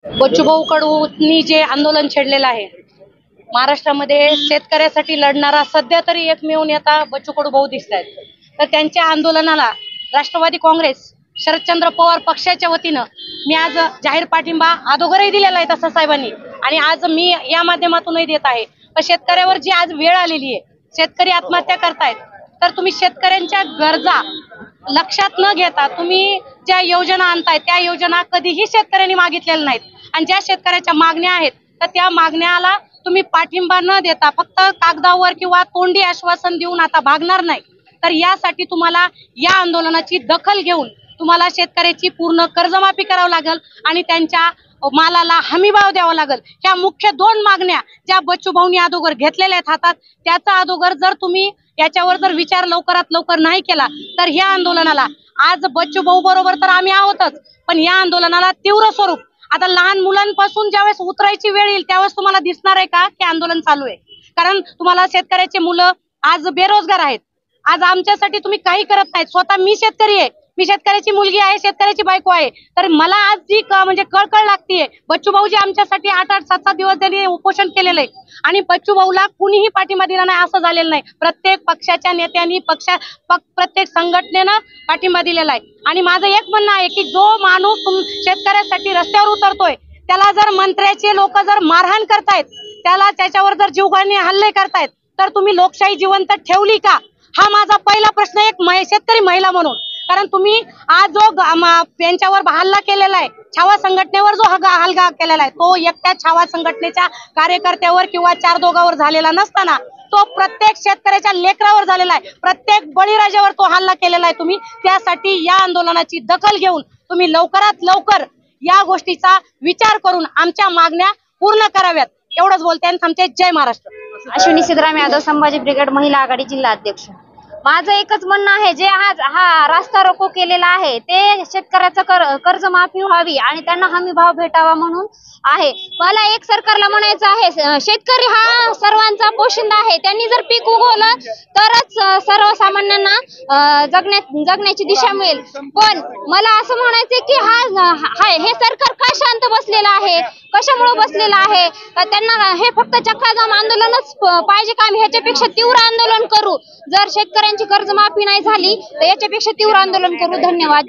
बच्चूभाऊ कडूंनी जे आंदोलन छेडलेलं आहे महाराष्ट्रामध्ये शेतकऱ्यासाठी लढणारा सध्या तरी एकमेव नेता बच्चू कडू भाऊ दिसत आहेत. तर त्यांच्या आंदोलनाला राष्ट्रवादी काँग्रेस शरदचंद्र पवार पक्षाच्या वतीनं मी आज जाहीर पाठिंबा अगोदरही दिलेला आहे तसा साहेबांनी, आणि आज मी या माध्यमातूनही देत आहे. पण शेतकऱ्यावर जी आज वेळ आलेली आहे, शेतकरी आत्महत्या करतायत, तर तुम्ही शेतकऱ्यांच्या गरजा लक्षात न घेता तुम्ही ज्या योजना आणताय त्या योजना कधीही शेतकऱ्यांनी मागितलेल्या नाहीत, आणि ज्या शेतकऱ्याच्या मागण्या आहेत तर त्या मागण्याला तुम्ही पाठिंबा न देता फक्त कागदावर किंवा तोंडी आश्वासन देऊन आता भागणार नाही. तर यासाठी तुम्हाला या आंदोलनाची दखल घेऊन तुम्हाला शेतकऱ्याची पूर्ण कर्जमाफी करावं लागेल आणि त्यांच्या मालाला हमीभाव द्यावा लागेल. ह्या मुख्य दोन मागण्या ज्या बच्चू भाऊंनी अगोदर घेतलेल्या आहेत हातात, त्याचा अगोदर जर तुम्ही याच्यावर जर विचार लवकरात लवकर नाही केला तर ह्या आंदोलनाला, आज बच्चू भाऊ बरोबर तर आम्ही आहोतच, पण या आंदोलनाला तीव्र स्वरूप आता लहान मुलांपासून ज्यावेळेस उतरायची वेळ येईल त्यावेळेस तुम्हाला दिसणार आहे का की आंदोलन चालू आहे. कारण तुम्हाला शेतकऱ्याचे मुलं आज बेरोजगार आहेत, आज आमच्यासाठी तुम्ही काही करत नाहीत. स्वतः मी शेतकरी आहे, मी शेतकऱ्याची मुलगी आहे, शेतकऱ्याची बायको आहे, तर मला आज जी म्हणजे कळकळ लागतीये. बच्चू भाऊ जे आमच्यासाठी 8-8, 7-7 दिवस त्यांनी उपोषण केलेलं आहे आणि बच्चू भाऊला कुणीही पाठिंबा दिला नाही असं झालेलं नाही. प्रत्येक पक्षाच्या नेत्यांनी प्रत्येक संघटनेनं पाठिंबा दिलेला आहे. आणि माझं एक म्हणणं आहे की जो माणूस शेतकऱ्यासाठी रस्त्यावर उतरतोय त्याला जर मंत्र्याचे लोक जर मारहाण करतायत, त्याच्यावर जर जीवघेणे हल्ले करतायत, तर तुम्ही लोकशाही जिवंत ठेवली का? हा माझा पहिला प्रश्न एक शेतकरी महिला म्हणून. कारण तुम्ही आज जो यांच्यावर हल्ला केलेला आहे, छावा संघटनेवर जो हल्ला केलेला आहे, तो एकट्या छावा संघटनेच्या कार्यकर्त्यावर किंवा 4 दोघांवर झालेला नसताना तो प्रत्येक शेतकऱ्याच्या लेकरावर झालेला आहे, प्रत्येक बळीराजावर तो हल्ला केलेला आहे. तुम्ही त्यासाठी या आंदोलनाची दखल घेऊन तुम्ही लवकरात लवकर या गोष्टीचा विचार करून आमच्या मागण्या पूर्ण कराव्यात. एवढंच बोलते आणि थांबते. जय महाराष्ट्र. अश्विनी सिद्धराम यादव, संभाजी ब्रिगेड महिला आघाडी जिल्हा अध्यक्ष. माझं एकच म्हणणं आहे, जे आज हा रास्ता रोको केलेला आहे ते शेतकऱ्याचं कर्जमाफी व्हावी आणि त्यांना हमी भाव भेटावा म्हणून आहे. मला एक सरकारला म्हणायचं आहे, शेतकरी हा सर्वांचा पोशिंदा आहे. त्यांनी जर पीक उगवलं तरच सर्वसामान्यांना जगण्याची दिशा मिळेल. पण मला असं म्हणायचं की हे सरकार का शांत बसलेलं आहे, कशामुळे बसलेलं आहे? त्यांना हे फक्त चक्काजाम आंदोलनच पाहिजे का? आम्ही ह्याच्यापेक्षा तीव्र आंदोलन करू. जर शेतकऱ्यांची कर्जमाफी नाही झाली तर याच्यापेक्षा तीव्र आंदोलन करू. धन्यवाद.